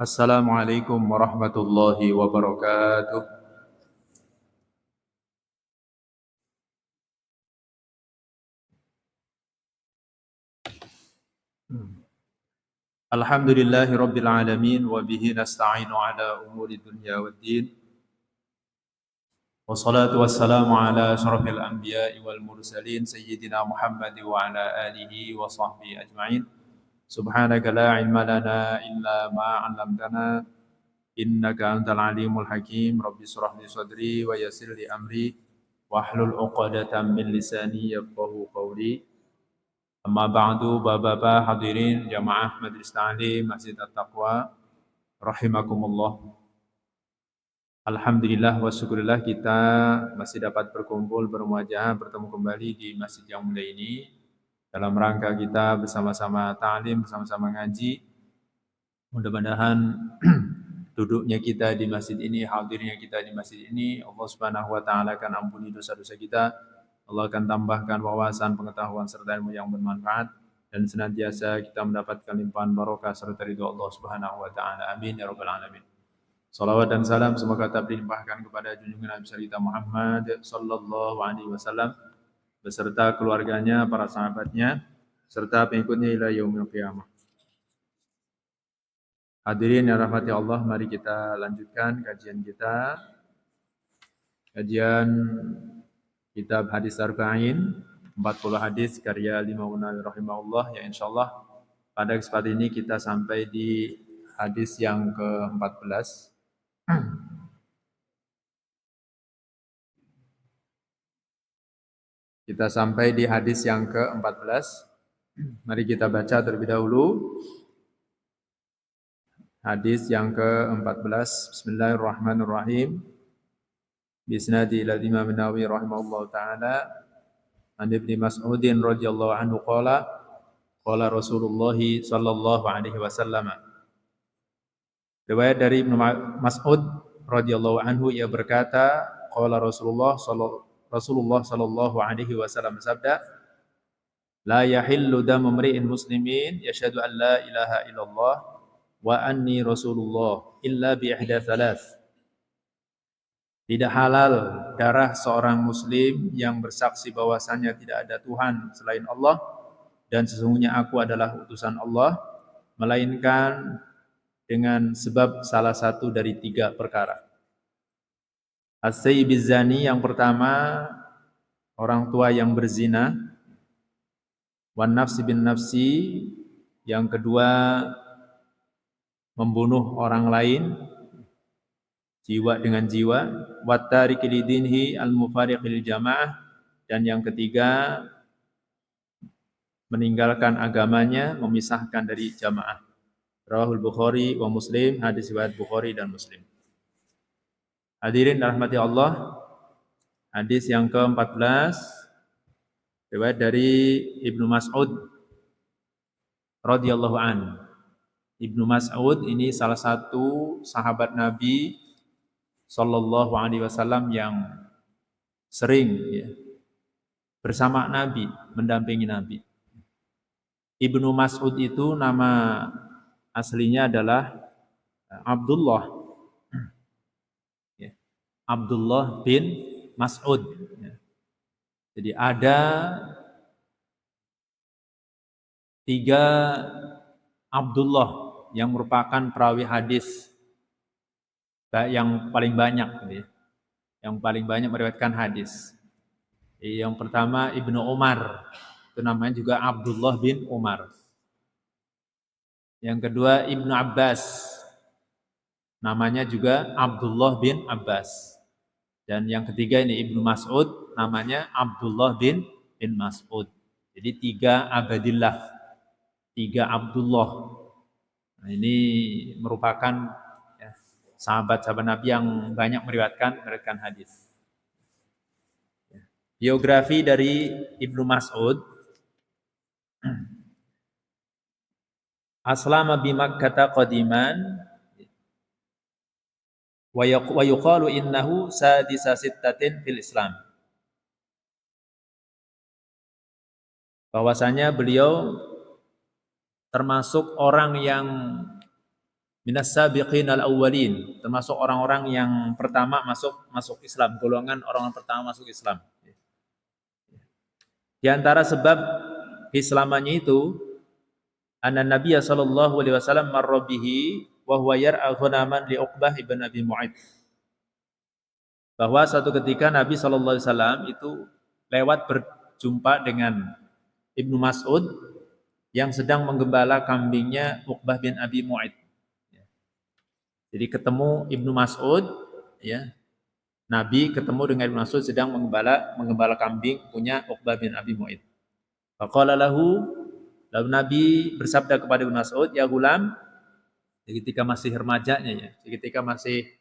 Assalamualaikum warahmatullahi wabarakatuh. Alhamdulillahi rabbil alamin wa bihi nasta'inu ala umuri dunya waddin. Wassalatu wassalamu ala asyrafil anbiya'i wal mursalin sayyidina Muhammad wa ala alihi wa sahbihi ajma'in. Subhanaka la ilma lana illa ma 'allamtana innaka antal alimul hakim. Rabbi shrah li sadri wa yassir li amri wahlul 'uqdatam min lisani yafqahu qawli. Amma ba'du, bapak-bapak hadirin jamaah Majelis Ta'lim Masjid At-Taqwa rahimakumullah. Alhamdulillah wa syukurillah kita masih dapat berkumpul bermuajah bertemu kembali di masjid yang mulia ini dalam rangka kita bersama-sama ta'lim, bersama-sama ngaji. Mudah-mudahan duduknya kita di masjid ini, hadirnya kita di masjid ini, Allah Subhanahu wa taala akan ampuni dosa-dosa kita. Allah akan tambahkan wawasan, pengetahuan serta ilmu yang bermanfaat dan senantiasa kita mendapatkan limpahan barokah serta ridho Allah Subhanahu wa taala. Amin ya rabbal alamin. Salawat dan salam semoga tetap dilimpahkan kepada junjungan Nabi kita Muhammad sallallahu alaihi wasallam beserta keluarganya, para sahabatnya serta pengikutnya ila yaumil qiyamah. Hadirin yang rahmati Allah, mari kita lanjutkan kajian kita. Kajian Kitab Hadis Arba'in, 40 hadis karya Imam Nawawi rahimahullah, yang insyaallah pada kesempatan ini kita sampai di hadis yang ke-14. Kita sampai di hadis yang ke-14. Mari kita baca terlebih dahulu. Hadis yang ke-14. Bismillahirrahmanirrahim. Bisnadi ila Imam Nawawi rahimahullah ta'ala. An Ibnu Mas'udin radhiyallahu anhu qala qala Rasulullah sallallahu alaihi wasallam. Riwayat dari Ibnu Mas'ud radhiyallahu anhu, ia berkata qala Rasulullah sallallahu alaihi wasallam sabda, la yahillu damu mri'in muslimin yashhadu an la ilaha illallah wa anni rasulullah illa bi ihda thalath. Tidak halal darah seorang muslim yang bersaksi bahwasannya tidak ada Tuhan selain Allah dan sesungguhnya aku adalah utusan Allah, melainkan dengan sebab salah satu dari 3 perkara. As-sayyibiz zani, yang pertama orang tua yang berzina. Wan nafsi bin nafsi, yang kedua membunuh orang lain, jiwa dengan jiwa. Wat tariki lidinhi al-mufariqi lil jamaah, dan yang ketiga meninggalkan agamanya, memisahkan dari jamaah. Rawahul Bukhari wa Muslim, hadis riwayat Bukhari dan Muslim. Hadirin rahmati Allah, hadis yang ke-14 riwayat dari Ibnu Mas'ud radhiyallahu an. Ibnu Mas'ud ini salah satu sahabat Nabi sallallahu alaihi wasallam yang sering bersama Nabi, mendampingi Nabi. Ibnu Mas'ud itu nama aslinya adalah Abdullah. Abdullah bin Mas'ud. Jadi ada 3 Abdullah yang merupakan perawi hadis yang paling banyak, yang paling banyak meriwayatkan hadis. Yang pertama Ibnu Umar, itu namanya juga Abdullah bin Umar. Yang kedua Ibnu Abbas, namanya juga Abdullah bin Abbas. Dan yang ketiga ini Ibnu Mas'ud, namanya Abdullah bin Mas'ud. Jadi 3 Abadillah, 3 Abdullah. Nah, ini merupakan sahabat-sahabat Nabi yang banyak meriwayatkan hadis. Biografi dari Ibnu Mas'ud. Aslama bi Makkah qadiman wa yuqalu innahu sadisa sittatin fil Islam. Bahwasanya beliau termasuk orang yang minas sabiqin al-awwalin, termasuk orang-orang yang pertama masuk Islam, golongan orang pertama masuk Islam. Di antara sebab keislamannya itu, anna Nabiya sallallahu alaihi wasallam marra bihi wa huwa yar'a ghanaman li Uqbah ibn Abi Mu'ayth. Bahwa suatu ketika Nabi sallallahu alaihi wasallam itu lewat berjumpa dengan Ibnu Mas'ud yang sedang menggembala kambingnya Uqbah bin Abi Mu'ayth. Jadi ketemu Ibnu Mas'ud, ya. Nabi ketemu dengan Ibnu Mas'ud sedang menggembala kambing punya Uqbah bin Abi Mu'ayth. Faqala lahu, lalu Nabi bersabda kepada Ibnu Mas'ud, ya gulam, ketika masih remajanya ya, ketika masih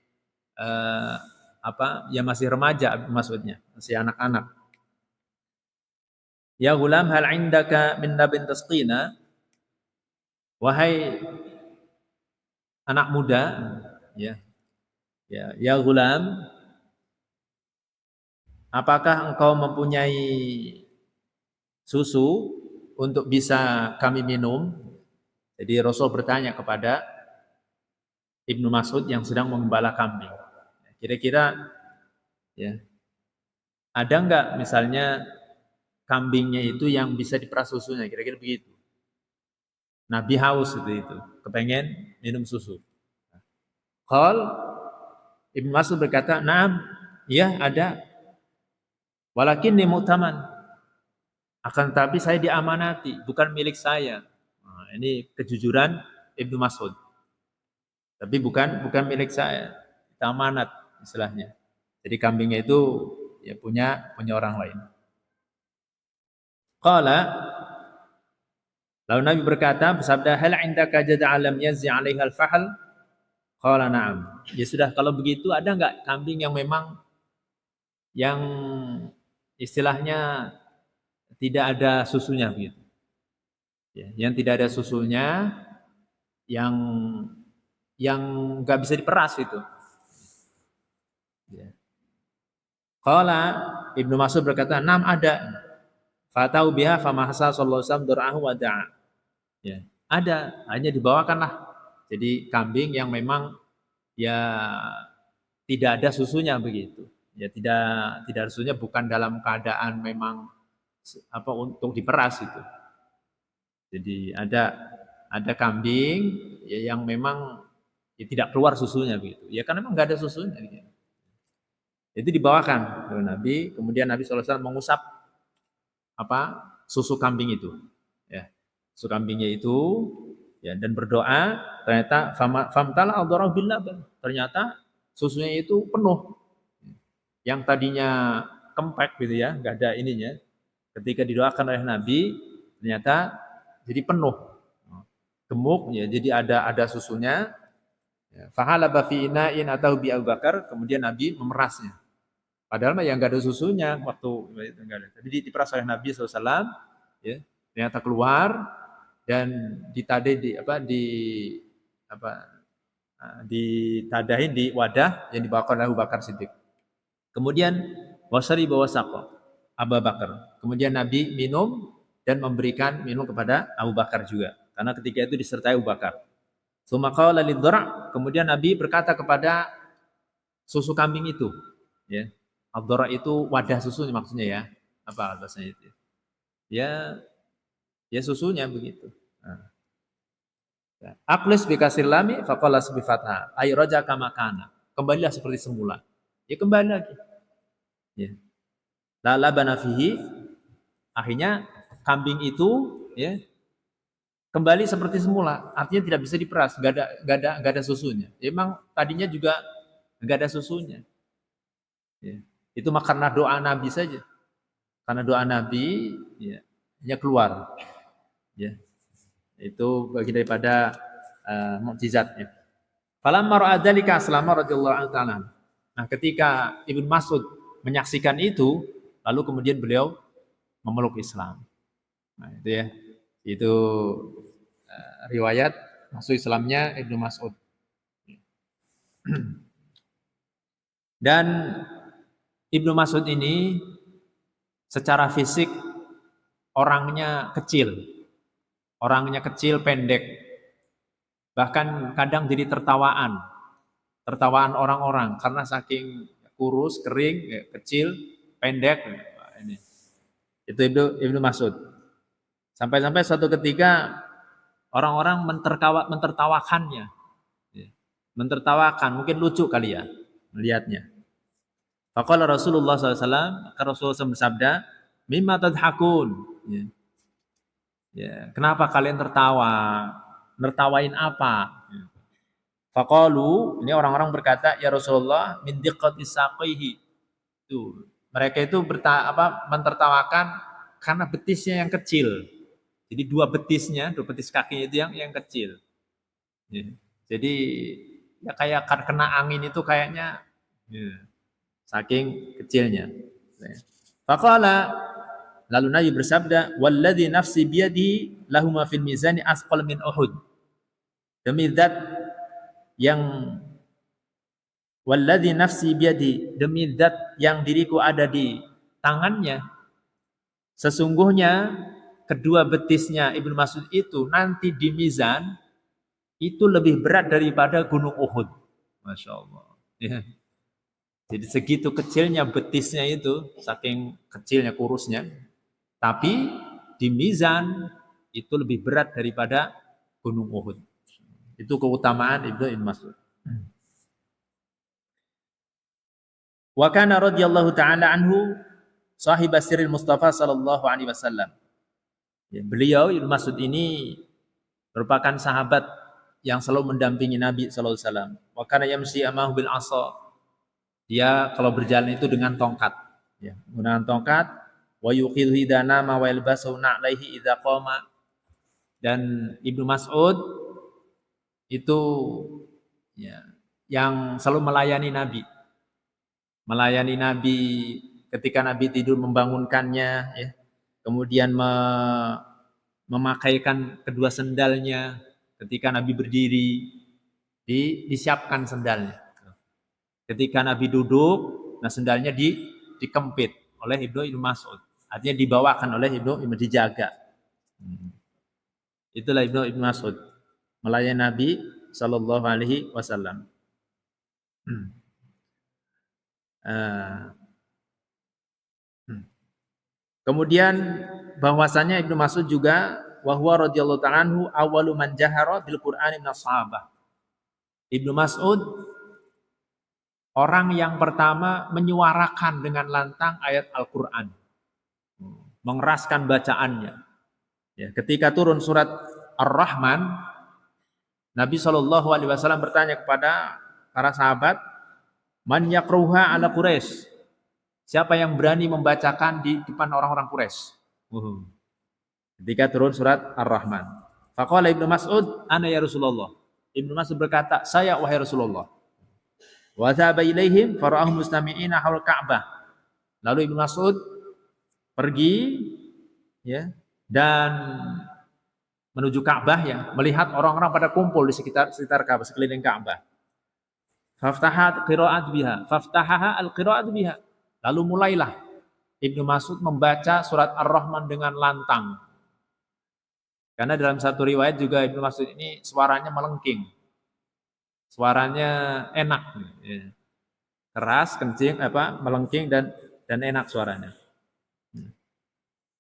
masih remaja maksudnya, masih anak-anak. Ya gulam, hal indaka min nabin tasqina? Wahai anak muda, ya gulam, apakah engkau mempunyai susu untuk bisa kami minum? Jadi Rasul bertanya kepada Ibnu Mas'ud yang sedang menggembala kambing. Kira-kira ya, ada enggak misalnya kambingnya itu yang bisa diperas susunya, kira-kira begitu. Nabi haus itu, kepengen minum susu. Qal, Ibnu Mas'ud berkata, "Na'am, ya ada. Walakinni mu'taman. Akan tetapi saya diamanati, bukan milik saya." Nah, ini kejujuran Ibnu Mas'ud. Tapi bukan milik saya, itu amanat istilahnya. Jadi kambingnya itu ya punya orang lain. Qala, lalu Nabi berkata, bersabda, hal indaka jad'a lam yazzi 'alaiha al-fahl? Qala na'am. Ya sudah, kalau begitu ada enggak kambing yang memang yang istilahnya tidak ada susunya begitu. Ya, yang tidak ada susunya, yang enggak bisa diperas itu. Ya. Qala, Ibnu Mas'ud berkata, "Nam ada." Fatau biha famahasa sallallahu alaihi wasallam dur'ahu wa da'a. Ya, ada, hanya dibawakanlah. Jadi kambing yang memang ya tidak ada susunya begitu. Ya tidak ada susunya, bukan dalam keadaan memang untuk diperas itu. Jadi ada kambing ya, yang memang ya, tidak keluar susunya begitu. Ya karena memang enggak ada susunya gitu. Itu dibawakan oleh Nabi, kemudian Nabi sallallahu alaihi wasallam mengusap susu kambing itu. Ya. Susu kambingnya itu ya, dan berdoa, ternyata famtala al-darahu bil laban. Ternyata susunya itu penuh. Yang tadinya kempek gitu ya, enggak ada ininya. Ketika didoakan oleh Nabi, ternyata jadi penuh. Gemuk ya, jadi ada susunya. Fahalaba fi ina'in atau bi Abu Bakar, kemudian Nabi memerasnya. Padahal mah yang enggak ada susunya waktu itu enggak ada. Jadi diperas oleh Nabi SAW, ya, ternyata keluar dan ditadahin di wadah yang dibawakan oleh Abu Bakar Siddiq. Kemudian wasari bawa saqo Abu Bakar. Kemudian Nabi minum dan memberikan minum kepada Abu Bakar juga. Karena ketika itu disertai Abu Bakar. Tsumma qala lidhra', kemudian Nabi berkata kepada susu kambing itu, ya. Ad-dhara' itu wadah susunya maksudnya ya. Apa bahasanya itu? Ya susunya begitu. Nah. Aqlis bi kasril lami faqala bi fathah. Ay raja kama kana. Kembalilah seperti semula. Ya kembali lagi. Ya. La labana fihi, akhirnya kambing itu ya kembali seperti semula. Artinya tidak bisa diperas, enggak ada susunya. Memang tadinya juga enggak ada susunya. Ya. Itu mah karena doa Nabi saja. Karena doa Nabi ya, hanya keluar. Ya. Itu bagi daripada mukjizatnya. Falamma ra'a dzalika aslama radhiyallahu ta'ala. Nah, ketika Ibnu Mas'ud menyaksikan itu, lalu kemudian beliau memeluk Islam. Nah, itu ya. Itu riwayat masuk Islamnya Ibnu Mas'ud. Dan Ibnu Mas'ud ini secara fisik orangnya kecil, pendek. Bahkan kadang jadi tertawaan orang-orang karena saking kurus, kering, kecil, pendek. Ini. Itu Ibnu Mas'ud. Sampai-sampai suatu ketika orang-orang mentertawakannya. Mentertawakan, mungkin lucu kali ya melihatnya. Faqala Rasulullah SAW, maka Rasulullah SAW bersabda, mimma tadhakun. Ya, kenapa kalian tertawa? Nertawain apa? Faqalu, ini orang-orang berkata, ya Rasulullah, min diqqati saqihi. Tuh, mereka itu mentertawakan karena betisnya yang kecil. Jadi dua betis kakinya itu yang kecil. Ya. Jadi ya kayak kena angin itu kayaknya ya, saking kecilnya. Faqala, lalu Nabi bersabda, walladzi nafsi biyadi lahuma fil mizani asqal min Uhud. Demi zat yang walladzi nafsi biyadi, demi zat yang diriku ada di tangannya, sesungguhnya kedua betisnya Ibnu Mas'ud itu nanti di mizan itu lebih berat daripada gunung Uhud. Masya Allah. Ya. Jadi segitu kecilnya betisnya itu, saking kecilnya kurusnya, tapi di mizan itu lebih berat daripada gunung Uhud. Itu keutamaan Ibnu Mas'ud. Wa kana radhiyallahu taala anhu sahib sirril Mustafa sallallahu alaihi wasallam. Ya, beliau Ibnu Mas'ud ini merupakan sahabat yang selalu mendampingi Nabi sallallahu alaihi wasallam. Wa kana yamshi amahu bil 'asa. Dia kalau berjalan itu dengan tongkat, ya, menggunakan tongkat. Wa yuqidhu idana ma wa yalbasu na'laihi idza qama. Dan Ibnu Mas'ud itu ya, yang selalu melayani Nabi. Melayani Nabi ketika Nabi tidur, membangunkannya, ya. Kemudian memakaikan kedua sendalnya ketika Nabi berdiri, disiapkan sendalnya. Ketika Nabi duduk, nah sendalnya dikempit oleh Ibnu Mas'ud. Artinya dibawakan oleh Ibnu dijaga. Itulah Ibnu Mas'ud melayani Nabi sallallahu alaihi wasallam. Kemudian bahwasanya Ibnu Mas'ud juga wa huwa radhiyallahu ta'ala anhu awwalu man jahara bil Qur'ani minas sahabah. Ibnu Mas'ud orang yang pertama menyuarakan dengan lantang ayat Al-Qur'an. Mengeraskan bacaannya. Ya, ketika turun surat Ar-Rahman, Nabi SAW bertanya kepada para sahabat, man yaqruha ala Quraisy? Siapa yang berani membacakan di depan orang-orang Quraisy? Ketika turun surat Ar-Rahman. Faqala Ibnu Mas'ud, ana ya Rasulullah. Ibnu Mas'ud berkata, saya wahai Rasulullah. Wa dhaba ilaihim fara'ahum mustami'ina haul Ka'bah. Lalu Ibnu Mas'ud pergi, ya, dan menuju Ka'bah, ya, melihat orang-orang pada kumpul di sekitar Ka'bah, sekeliling Ka'bah. Faftahat qira'at biha, faftahaha al-qira'at biha. Lalu mulailah Ibnu Mas'ud membaca surat Ar-Rahman dengan lantang. Karena dalam satu riwayat juga Ibnu Mas'ud ini suaranya melengking. Suaranya enak, ya. Keras, kencing, melengking dan enak suaranya.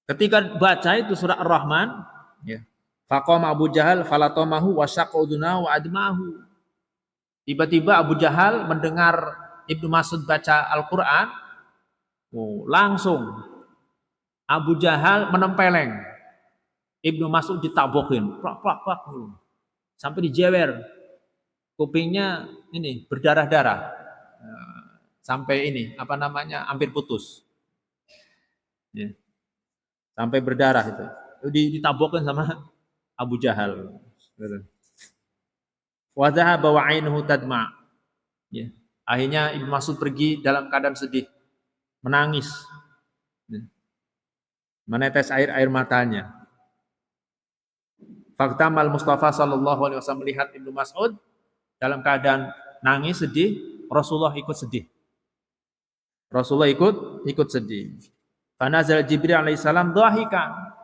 Ketika baca itu surat Ar-Rahman, ya, faqama Abu Jahal falatamahu wa syaquduna wa admahu. Tiba-tiba Abu Jahal mendengar Ibnu Mas'ud baca Al-Qur'an, langsung Abu Jahal menempeleng. Ibnu Mas'ud ditabokin, plak, sampai dijewer. Kupingnya ini berdarah-darah. Sampai ini, hampir putus. Ya. Sampai berdarah itu. Ditabokin sama Abu Jahal. Wa dhahaba wa 'ainuhu tadma. Ya. Akhirnya Ibnu Mas'ud pergi dalam keadaan sedih, menangis, menetes air matanya. Faktamal Mustafa sallallahu alaihi wasallam melihat Ibnu Mas'ud dalam keadaan nangis, sedih, Rasulullah ikut sedih. Rasulullah ikut sedih. Fanazal Jibril alaihissalam dhahika.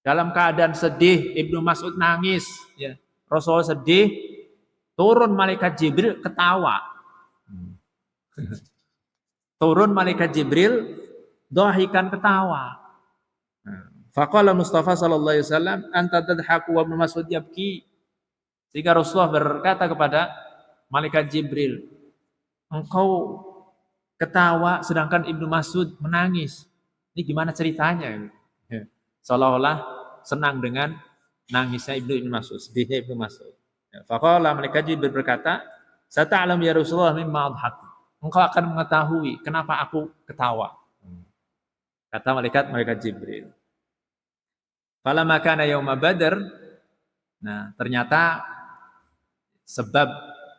Dalam keadaan sedih Ibnu Mas'ud nangis, ya. Rasulullah sedih, turun malaikat Jibril ketawa. Turun malaikat Jibril dhahikan ketawa. Faqala Mustafa sallallahu alaihi wasallam, anta tadhaku wa Ibnu Mas'ud yabki. Sehingga Rasulullah berkata kepada malaikat Jibril, engkau ketawa sedangkan Ibnu Mas'ud menangis. Ini gimana ceritanya? Seolah-olah senang dengan nangisnya Ibnu Mas'ud, sedihnya Ibnu Mas'ud. Faqala malaikat Jibril berkata, "Sata'lam ya Rasulullah mimma adhak." Engkau akan mengetahui kenapa aku ketawa. Kata malaikat Jibril. Falamma kana yauma Badr, nah ternyata sebab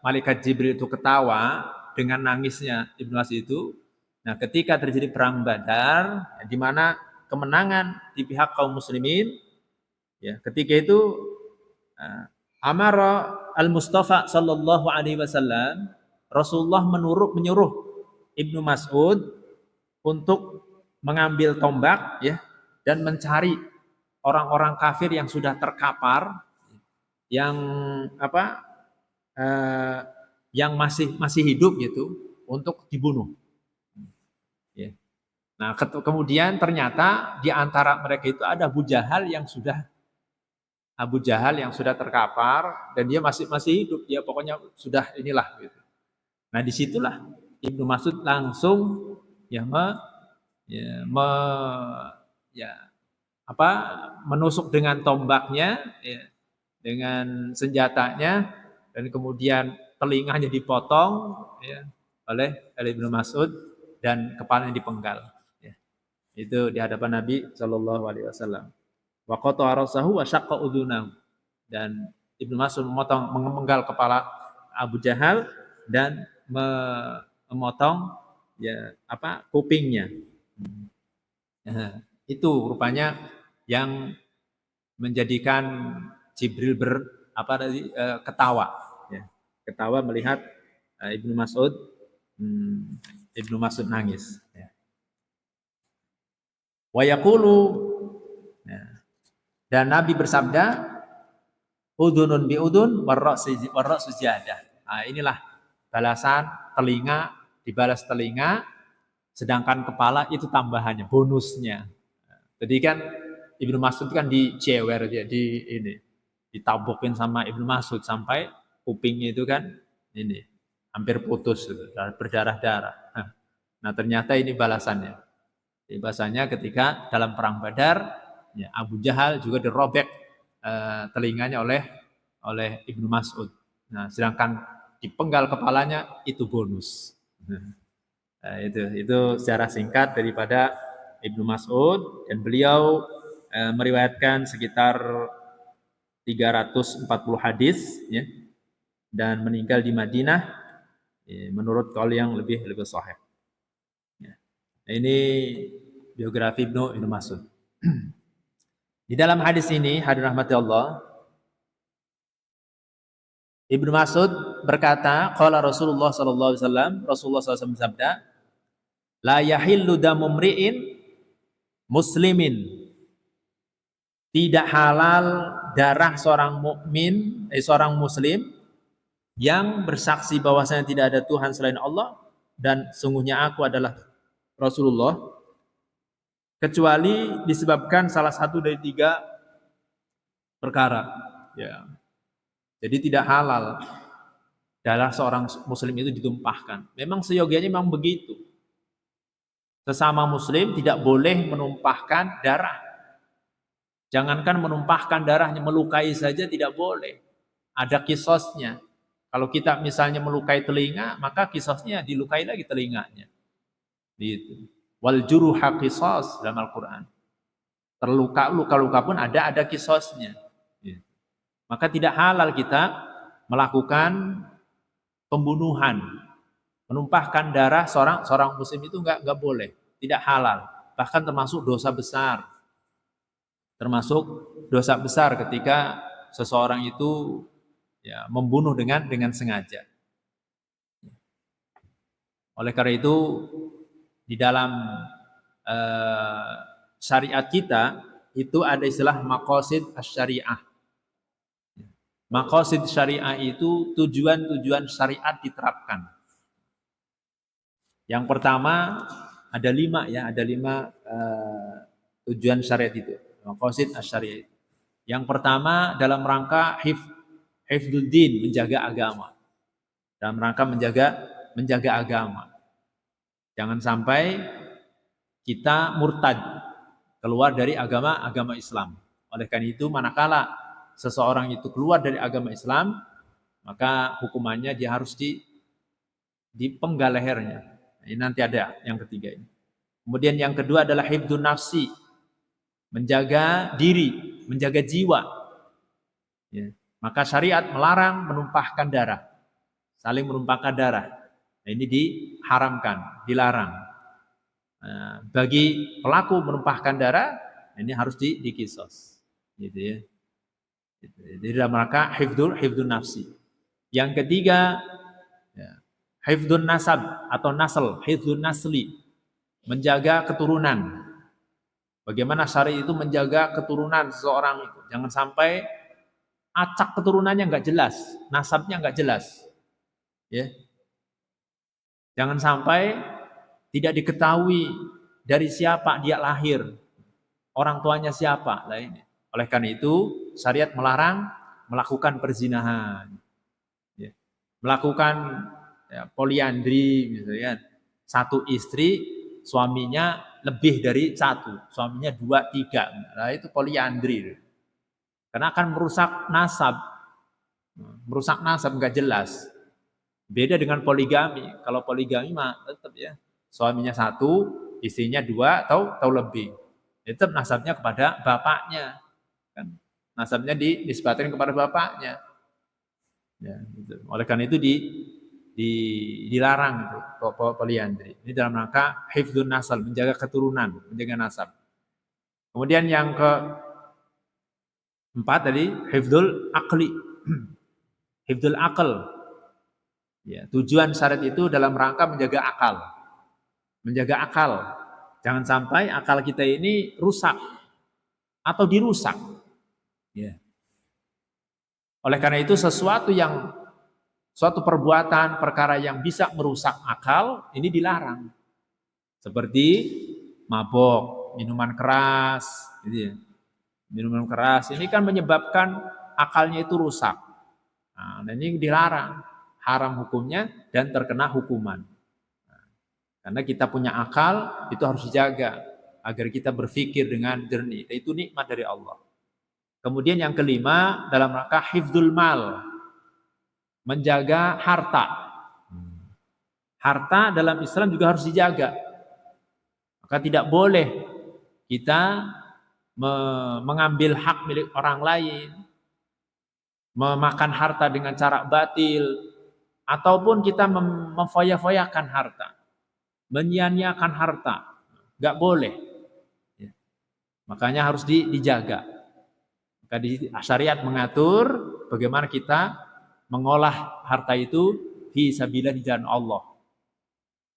malaikat Jibril itu ketawa dengan nangisnya Ibnu Mas'ud itu, nah ketika terjadi perang Badar, di mana kemenangan di pihak kaum muslimin, ya ketika itu amara al-Mustafa sallallahu alaihi wasallam, Rasulullah menyuruh Ibnu Mas'ud untuk mengambil tombak, ya, dan mencari orang-orang kafir yang sudah terkapar, yang yang masih hidup gitu, untuk dibunuh. Ya. Nah, kemudian ternyata di antara mereka itu ada Abu Jahal yang sudah terkapar dan dia masih hidup. Dia pokoknya sudah inilah gitu. Nah, disitulah Ibnu Mas'ud langsung menusuk dengan tombaknya, ya, dengan senjatanya, dan kemudian telinganya dipotong, ya, oleh Ibnu Mas'ud dan kepalanya dipenggal. Ya. Itu di hadapan Nabi Shallallahu Alaihi Wasallam. Wa qata'a rasahu wa syaqqa udhunahu. Dan Ibnu Mas'ud memenggal kepala Abu Jahal dan memotong kupingnya. Itu rupanya yang menjadikan Jibril ketawa, ya. Ketawa melihat Ibnu Mas'ud nangis, ya. Wa yaqulu, ya. Dan Nabi bersabda, udhunun bi udhun warra'su ziyadah. Nah, inilah balasan telinga dibalas telinga, sedangkan kepala itu tambahannya, bonusnya. Jadi kan Ibnu Mas'ud kan dicewer, ditabokin sama Ibnu Mas'ud sampai kupingnya itu kan hampir putus, berdarah-darah. Nah, ternyata ini balasannya. Bahasanya ketika dalam perang Badar, ya, Abu Jahal juga dirobek telinganya oleh Ibnu Mas'ud. Nah, sedangkan dipenggal kepalanya itu bonus. Nah, itu secara singkat daripada Ibnu Mas'ud, dan beliau meriwayatkan sekitar 340 hadis, ya, dan meninggal di Madinah, ya, menurut kaul yang lebih sahih. Ya. Nah, ini biografi Ibnu Mas'ud. Di dalam hadis ini, hadirin rahmati Allah, Ibnu Mas'ud berkata, qala Rasulullah sallallahu alaihi wasallam, Rasulullah SAW bersabda, la yahillu damu mri'in muslimin, tidak halal darah seorang muslim yang bersaksi bahwasanya tidak ada Tuhan selain Allah dan sungguhnya aku adalah Rasulullah, kecuali disebabkan salah satu dari 3 perkara, ya. Jadi tidak halal darah seorang muslim itu ditumpahkan. Memang seyogianya memang begitu. Sesama muslim tidak boleh menumpahkan darah. Jangankan menumpahkan darahnya, melukai saja tidak boleh. Ada qisasnya. Kalau kita misalnya melukai telinga, maka qisasnya dilukai lagi telinganya. Gitu. Wal juruha qisas dalam Al-Qur'an. Luka-luka pun ada qisasnya. Gitu. Maka tidak halal kita melakukan pembunuhan. Menumpahkan darah seorang muslim itu enggak boleh, tidak halal, bahkan termasuk dosa besar. Termasuk dosa besar ketika seseorang itu, ya, membunuh dengan sengaja. Oleh karena itu di dalam syariat kita itu ada istilah maqasid asy-syariah. Maqasid syariah itu tujuan-tujuan syariat diterapkan. Yang pertama ada 5 ya, ada 5 tujuan syariat itu. Maqasid syariah. Yang pertama dalam rangka hifdzuddin, menjaga agama. Dalam rangka menjaga agama. Jangan sampai kita murtad, keluar dari agama Islam. Oleh karena itu, manakala seseorang itu keluar dari agama Islam, maka hukumannya dia harus dipenggal lehernya. Ini nanti ada yang ketiga ini. Kemudian yang kedua adalah hifdzun nafsi, menjaga diri, menjaga jiwa. Ya. Maka syariat melarang menumpahkan darah, saling menumpahkan darah. Nah, ini diharamkan, dilarang. Nah, bagi pelaku menumpahkan darah, ini harus dikisos, gitu ya. Jadi dalam rangka hifdzun nafsi. Yang ketiga, ya, hifdzun nasab atau nasl, hifdzun nasli, menjaga keturunan. Bagaimana syariat itu menjaga keturunan seseorang itu? Jangan sampai acak keturunannya nggak jelas, nasabnya nggak jelas, ya. Jangan sampai tidak diketahui dari siapa dia lahir, orang tuanya siapa. Nah, ini. Oleh karena itu, syariat melarang melakukan perzinahan, ya. Melakukan poliandri, misalnya satu istri, suaminya lebih dari satu, suaminya 2, 3. Nah, itu poliandri. Karena akan merusak nasab nggak jelas. Beda dengan poligami. Kalau poligami mah tetap ya, suaminya 1, istrinya 2 atau lebih. Tetap nasabnya kepada bapaknya. Kan nasabnya dinisbatkan kepada bapaknya. Ya, gitu. Oleh karena itu dilarang itu poliandri. Ini dalam rangka hifdzun nasal, menjaga keturunan, menjaga nasab. Kemudian yang keempat tadi hifdzul aqli. Hifdzul aql. Ya, tujuan syariat itu dalam rangka menjaga akal. Menjaga akal. Jangan sampai akal kita ini rusak atau dirusak. Ya. Oleh karena itu suatu perbuatan, perkara yang bisa merusak akal, ini dilarang. Seperti mabok, minuman keras, gitu ya. Minuman keras ini kan menyebabkan akalnya itu rusak. Nah, ini dilarang. Haram hukumnya dan terkena hukuman. Karena kita punya akal, itu harus dijaga agar kita berpikir dengan jernih. Itu nikmat dari Allah. Kemudian yang kelima, dalam rangka hifdzul mal, menjaga harta. Harta dalam Islam juga harus dijaga. Maka tidak boleh kita mengambil hak milik orang lain, memakan harta dengan cara batil, ataupun kita memfoya-foyakan harta, menyia-nyiakan harta, nggak boleh. Ya. Makanya harus dijaga. Maka di syariat mengatur bagaimana kita mengolah harta itu fi sabilillah di jalan Allah.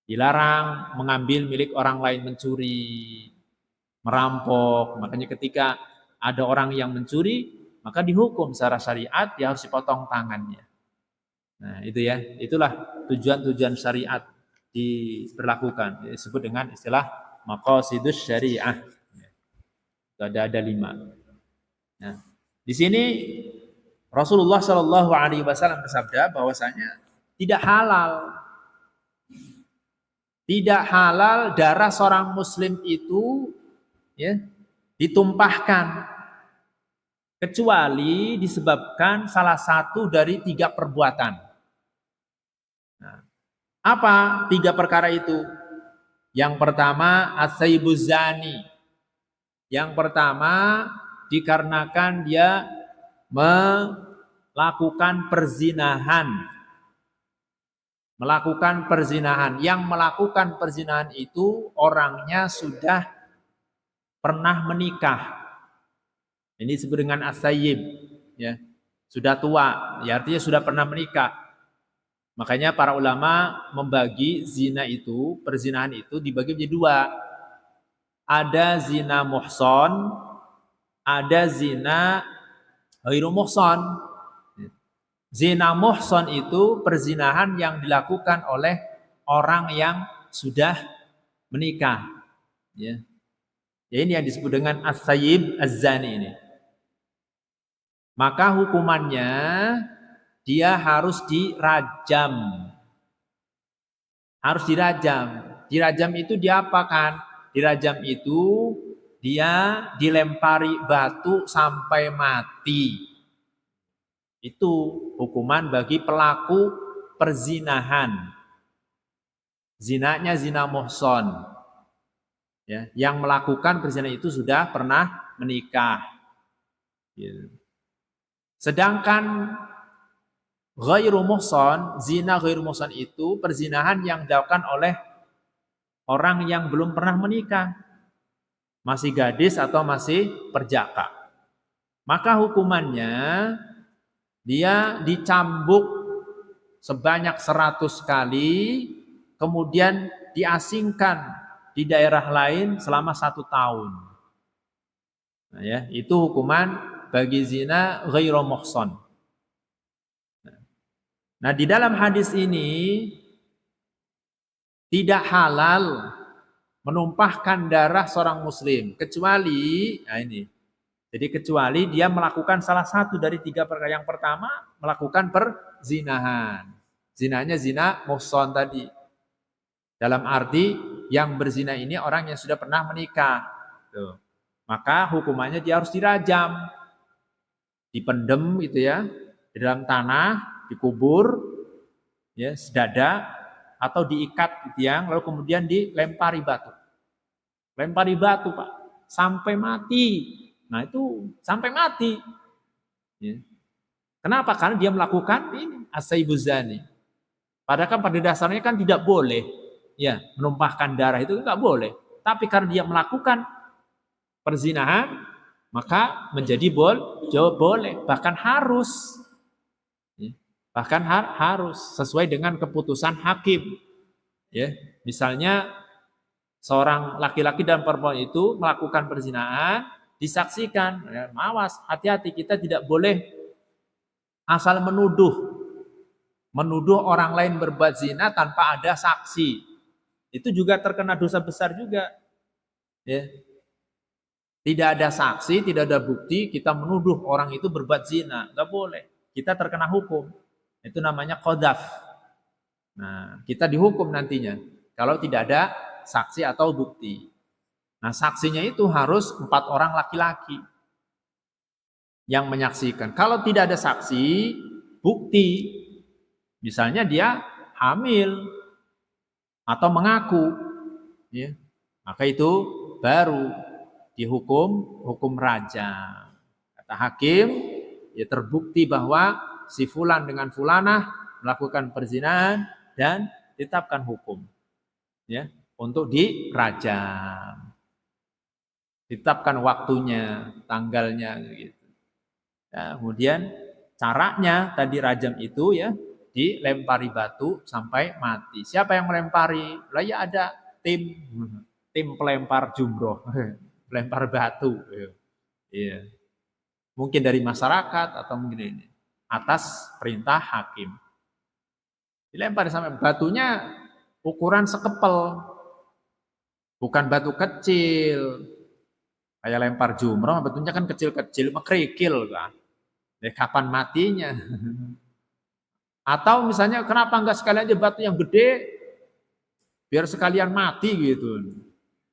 Dilarang mengambil milik orang lain, mencuri, merampok. Makanya ketika ada orang yang mencuri, maka dihukum secara syariat, dia harus dipotong tangannya. Nah, itu ya, itulah tujuan-tujuan syariat diberlakukan, disebut dengan istilah maqasidus syariah. Ada 5. Nah, di sini Rasulullah Shallallahu Alaihi Wasallam bersabda bahwasanya tidak halal darah seorang Muslim itu ya ditumpahkan kecuali disebabkan salah satu dari 3 perbuatan. Nah, apa 3 perkara itu? Yang pertama as-sayyibuz zani. Yang pertama dikarenakan dia melakukan perzinahan. Melakukan perzinahan. Yang melakukan perzinahan itu orangnya sudah pernah menikah. Ini disebut dengan as-sayyib, ya. Sudah tua, ya artinya sudah pernah menikah. Makanya para ulama membagi zina itu, perzinahan itu dibagi menjadi 2. Ada zina muhson, ada zina ghairu muhson. Zina muhsan itu perzinahan yang dilakukan oleh orang yang sudah menikah. Ya. Ya, ini yang disebut dengan as-sayyib az-zani ini. Maka hukumannya dia harus dirajam. Harus dirajam. Dirajam itu diapakan? Dirajam itu dia dilempari batu sampai mati. Itu hukuman bagi pelaku perzinahan. Zinanya zina muhson. Ya, yang melakukan perzinahan itu sudah pernah menikah. Gitu. Sedangkan ghairu muhson, zina ghairu muhson itu perzinahan yang dilakukan oleh orang yang belum pernah menikah. Masih gadis atau masih perjaka. Maka hukumannya dia dicambuk sebanyak 100 kali, kemudian diasingkan di daerah lain selama 1 tahun. Nah, ya, itu hukuman bagi zina ghairu muhsan. Nah, di dalam hadis ini tidak halal menumpahkan darah seorang muslim kecuali, nah ini. Jadi kecuali dia melakukan salah satu dari 3 perkara. Yang pertama, melakukan perzinahan. Zinanya zina muhsan tadi. Dalam arti yang berzina ini orang yang sudah pernah menikah. Tuh. Maka hukumannya dia harus dirajam. Dipendem gitu ya, di dalam tanah, dikubur, ya, sedada, atau diikat di tiang, lalu kemudian dilempari batu. Lempari batu, Pak, sampai mati. Nah itu sampai mati. Ya. Kenapa? Karena dia melakukan ini as-sayyibuz zani. Padahal kan pada dasarnya kan tidak boleh, ya, menumpahkan darah itu nggak boleh. Tapi karena dia melakukan perzinahan, maka menjadi boleh, bahkan harus. Ya. Bahkan harus sesuai dengan keputusan hakim. Ya, misalnya seorang laki-laki dan perempuan itu melakukan perzinahan, disaksikan, ya, awas, hati-hati, kita tidak boleh asal menuduh orang lain berbuat zina tanpa ada saksi. Itu juga terkena dosa besar juga. Ya. Tidak ada saksi, tidak ada bukti, kita menuduh orang itu berbuat zina, nggak boleh. Kita terkena hukum. Itu namanya qadzaf. Nah, kita dihukum nantinya kalau tidak ada saksi atau bukti. Nah, saksinya itu harus 4 orang laki-laki yang menyaksikan. Kalau tidak ada saksi, bukti, misalnya dia hamil atau mengaku, ya, maka itu baru dihukum hukum rajam. Kata hakim, ya terbukti bahwa si fulan dengan fulanah melakukan perzinahan dan ditetapkan hukum, ya, untuk dirajam. Ditetapkan waktunya, tanggalnya gitu. Nah, kemudian caranya tadi rajam itu ya dilempari batu sampai mati. Siapa yang melempari? Lah ya ada tim pelempar jumroh, pelempar batu. Iya. Mungkin dari masyarakat atau mungkin ini atas perintah hakim. Dilempari sampai batunya ukuran sekepel. Bukan batu kecil. Kayak lempar jumroh, batunya kan kecil-kecil, kerikil kan. Ya, kapan matinya? Atau misalnya kenapa enggak sekalian aja batu yang gede, biar sekalian mati gitu.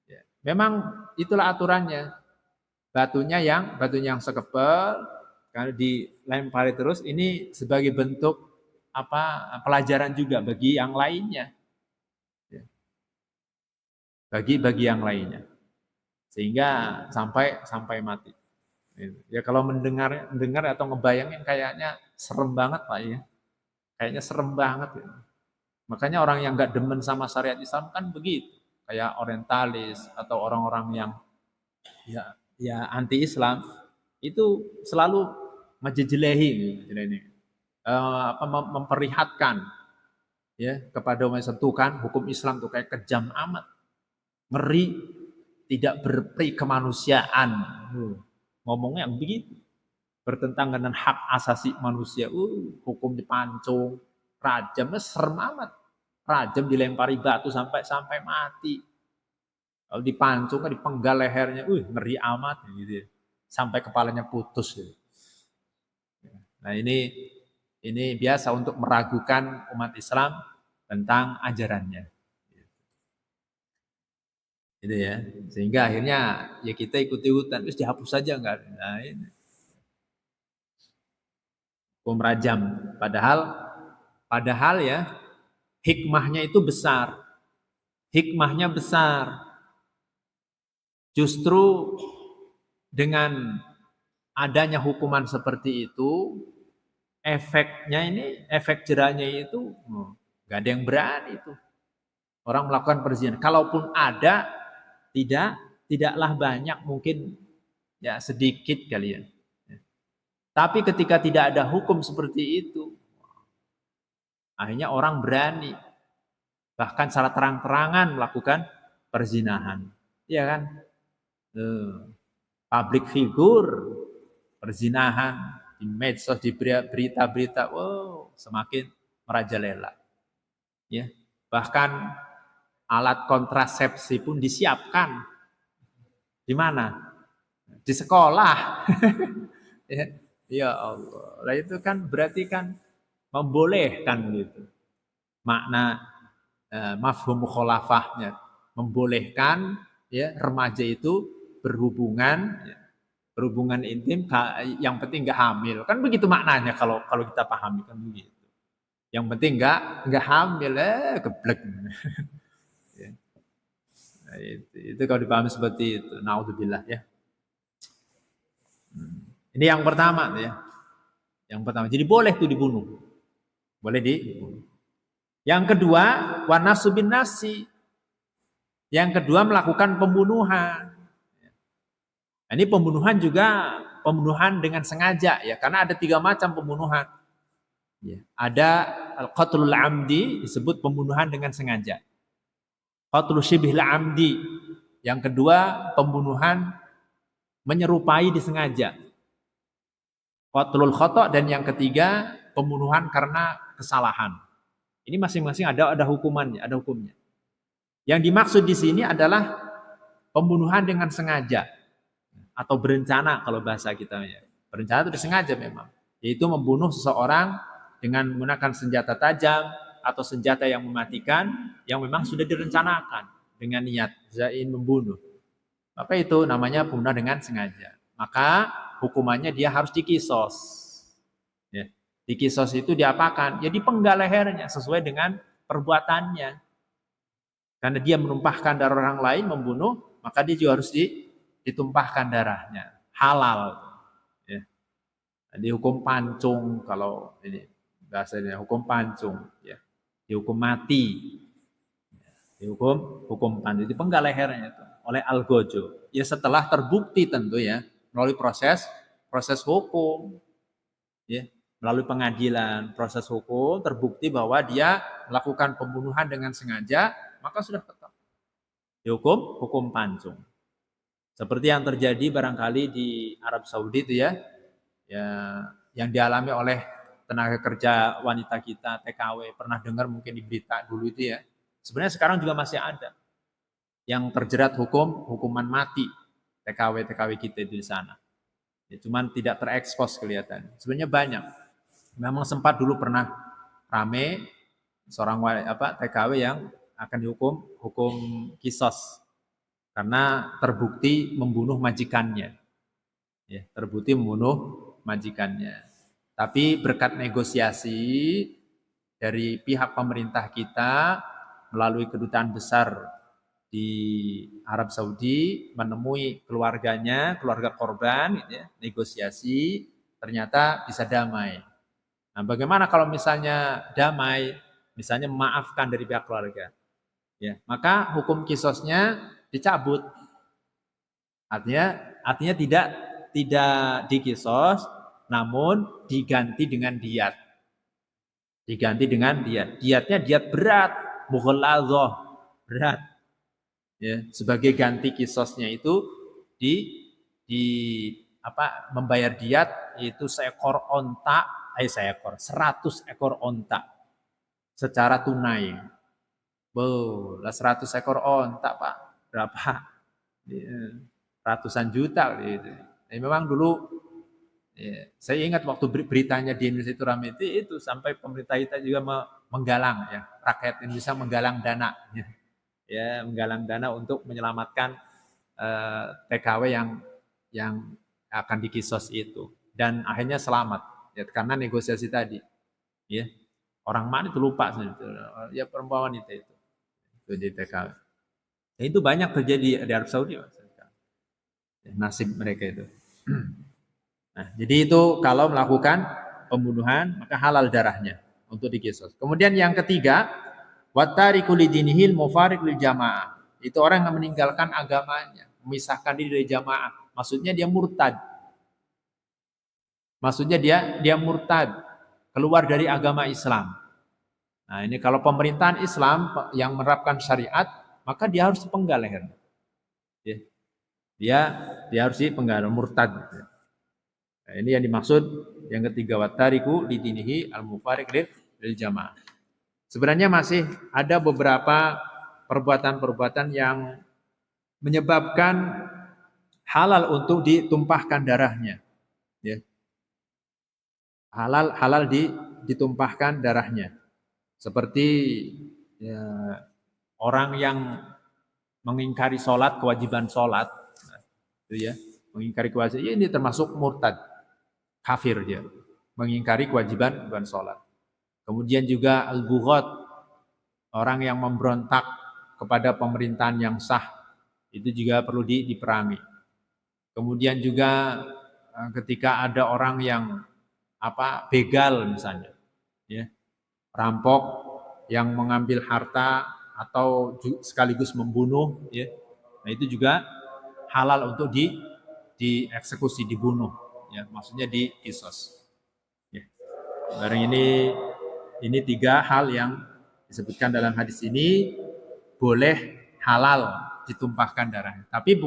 Ya, memang itulah aturannya. Batunya yang sekepel, kalau dilempari terus, ini sebagai bentuk pelajaran juga bagi yang lainnya. Ya. Bagi yang lainnya. Sehingga sampai mati. Ya kalau mendengar atau ngebayangin kayaknya serem banget Pak ya. Kayaknya serem banget ya. Makanya orang yang nggak demen sama syariat Islam kan begitu. Kayak orientalis atau orang-orang yang ya anti Islam itu selalu menjejelehi memperlihatkan ya kepada umat Islam, kan hukum Islam tuh kayak kejam amat. Ngeri, tidak berperi kemanusiaan. Ngomongnya begitu. bertentangan dengan hak asasi manusia, hukum dipancung, rajam, serem amat. Rajam dilempari batu sampai mati. Kalau dipancung kan dipenggal lehernya, ngeri amat gitu. Sampai kepalanya putus gitu. Nah, ini biasa untuk meragukan umat Islam tentang ajarannya. Gitu ya. Sehingga akhirnya ya kita ikut-ikutan, terus dihapus saja enggak. Nah, ini hukum rajam. Padahal ya hikmahnya itu besar. Hikmahnya besar. Justru dengan adanya hukuman seperti itu, efek jerahnya itu nggak ada yang berani itu. Orang melakukan perzinahan. Kalaupun ada, tidaklah banyak, mungkin ya sedikit kali ya. Tapi ketika tidak ada hukum seperti itu, akhirnya orang berani bahkan secara terang-terangan melakukan perzinahan. Iya kan? Public figure, perzinahan di medsos, di berita-berita, semakin merajalela. Ya, bahkan alat kontrasepsi pun disiapkan. Di mana? Di sekolah. Ya Allah. Lah itu kan berarti kan membolehkan gitu. Makna mafhum mukhalafahnya membolehkan ya remaja itu berhubungan intim, yang penting nggak hamil, kan begitu maknanya kalau kita pahami kan begitu. Yang penting nggak hamil, geblek. Ya. Nah, itu kalau dipahami seperti itu, naudzubillah ya. Ini yang pertama ya. Yang pertama, jadi boleh tuh dibunuh, boleh dibunuh. Yang kedua, wa nafsu bin nafsi. Yang kedua melakukan pembunuhan. Ini pembunuhan juga pembunuhan dengan sengaja ya, karena ada 3 macam pembunuhan. Ya, ada al-qatlul amdi, disebut pembunuhan dengan sengaja. Qatlul syibhil amdi. Yang kedua pembunuhan menyerupai disengaja. Qatlul khata', dan yang ketiga pembunuhan karena kesalahan. Ini masing-masing ada hukumannya, ada hukumnya. Yang dimaksud di sini adalah pembunuhan dengan sengaja atau berencana kalau bahasa kita ya. Berencana itu disengaja memang, yaitu membunuh seseorang dengan menggunakan senjata tajam atau senjata yang mematikan yang memang sudah direncanakan dengan niat zain membunuh. Maka itu namanya pembunuhan dengan sengaja. Maka hukumannya dia harus dikisos. Ya. Dikisos itu diapakan? Ya dipenggal lehernya sesuai dengan perbuatannya. Karena dia menumpahkan darah orang lain, membunuh, maka dia juga harus ditumpahkan darahnya. Halal. Ya. Dihukum pancung, kalau ini bahasanya hukum pancung. Ya. Dihukum mati. Hukum pancung. Dipenggal lehernya itu oleh algojo. Ya setelah terbukti tentu ya, melalui proses hukum. Ya. Melalui pengadilan, proses hukum, terbukti bahwa dia melakukan pembunuhan dengan sengaja, maka sudah tetap dihukum hukum pancung. Seperti yang terjadi barangkali di Arab Saudi itu ya, yang dialami oleh tenaga kerja wanita kita TKW, pernah dengar mungkin di berita dulu itu ya. Sebenarnya sekarang juga masih ada yang terjerat hukuman mati, TKW kita itu di sana. Ya, cuman tidak terekspos kelihatan. Sebenarnya banyak. Memang sempat dulu pernah rame seorang TKW yang akan hukum kisos karena terbukti membunuh majikannya. Ya, terbukti membunuh majikannya. Tapi berkat negosiasi dari pihak pemerintah kita melalui kedutaan besar di Arab Saudi menemui keluarganya, keluarga korban, gitu ya, negosiasi, ternyata bisa damai. Nah, bagaimana kalau misalnya damai, misalnya memaafkan dari pihak keluarga, ya, maka hukum kisosnya dicabut. Artinya tidak dikisos, namun diganti dengan diat. Diganti dengan diat. Diatnya diat berat, mughalladzah, berat. Ya, sebagai ganti kisosnya itu membayar diat yaitu 100 ekor onta secara tunai. Lah 100 ekor onta Pak, berapa? Ratusan juta gitu. Memang dulu saya ingat waktu beritanya di Indonesia itu ramai itu sampai pemerintah kita juga menggalang ya, rakyat Indonesia menggalang dana ya, menggalang dana untuk menyelamatkan TKW yang akan dikisos itu, dan akhirnya selamat ya karena negosiasi tadi ya. Orang mana itu lupa ya, perempuan wanita itu di TKW. Ya, itu banyak terjadi di Arab Saudi nasib mereka itu. Nah, jadi itu kalau melakukan pembunuhan maka halal darahnya untuk dikisos. Kemudian yang ketiga, wattariku lidinihil mufariq lil jamaah. Itu orang yang meninggalkan agamanya, memisahkan diri dari jamaah. Maksudnya dia murtad. Maksudnya dia murtad, keluar dari agama Islam. Nah, ini kalau pemerintahan Islam yang menerapkan syariat, maka dia harus dipenggal lehernya. Dia harus dipenggal, murtad. Nah, ini yang dimaksud yang ketiga, wattariku lidinihi al-mufariq lil jamaah. Sebenarnya masih ada beberapa perbuatan-perbuatan yang menyebabkan halal untuk ditumpahkan darahnya. Ya. Halal ditumpahkan darahnya. Seperti ya, orang yang mengingkari sholat, kewajiban sholat, itu ya, mengingkari kewajiban ini termasuk murtad, kafir dia, mengingkari kewajiban sholat. Kemudian juga al-bughat, orang yang memberontak kepada pemerintahan yang sah, itu juga perlu diperangi. Kemudian juga ketika ada orang yang begal misalnya, ya, rampok yang mengambil harta atau sekaligus membunuh, ya, nah itu juga halal untuk dieksekusi, dibunuh, ya, maksudnya dikisos. Ya. Barang ini 3 hal yang disebutkan dalam hadis ini boleh halal ditumpahkan darahnya. Tapi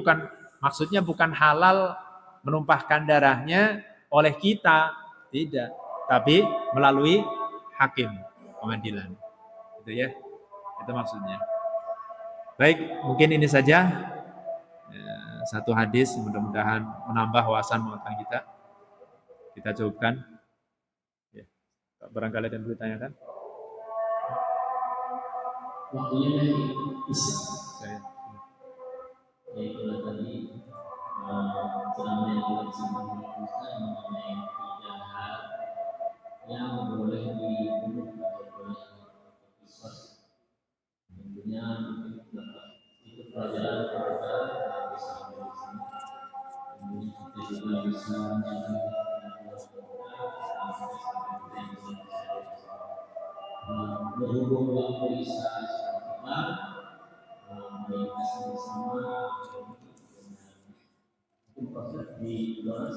maksudnya bukan halal menumpahkan darahnya oleh kita, tidak, tapi melalui hakim pengadilan. Itu ya. Itu maksudnya. Baik, mungkin ini saja satu hadis, mudah-mudahan menambah wawasan pengetahuan kita. Kita cukupkan. Ya. Barangkali ada yang perlu ditanyakan. Waktunya dari Islam. Yaitu tadi ceramah yang kita sampaikan mengenai 3 hal yang boleh dibunuh atau boleh dikisos. Tentunya itu pelajaran kita bisa dari sini. Kemudian kita juga bisa menjaga berhubung waktu Isya cepat, meditasi bersama itu proses di luar.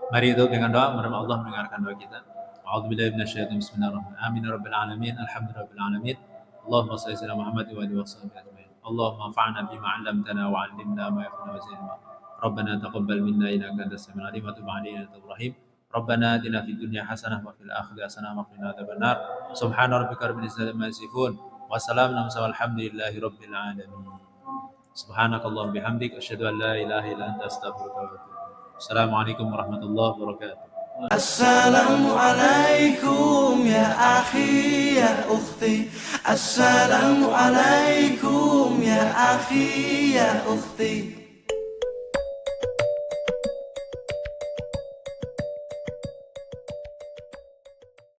Mari itu dengan doa, mudah-mudahan Allah mendengarkan doa kita. A'udzubillahi minasyaitonir rajim. Bismillahirrahmanirrahim. Amin ya rabbil alamin. Alhamdulillahirabbil alamin. Allahumma shalli ala Muhammad wa alihi washabbihi ajmain. Allahumma anfa'na bima 'allamtana wa 'allimna ma yanfa'una wa zidna. Rabbana taqabbal minna innaka antas samiul 'alim wa tub 'alaina innaka antal rahim. Rabbana atina fid dunya hasanah wa fil akhirati hasanah wa qina adzabannar. Subhana rabbika rabbil izzati amma yasifun wa salamun 'alal mursalin walhamdulillahi rabbil alamin. Subhanakallahumma bihamdik asyhadu an la ilaha illa anta astaghfiruka wa atubu ilaik. Assalamualaikum warahmatullahi wabarakatuh. Assalamualaikum ya akhi ya ukhti. Assalamualaikum ya akhi ya ukhti.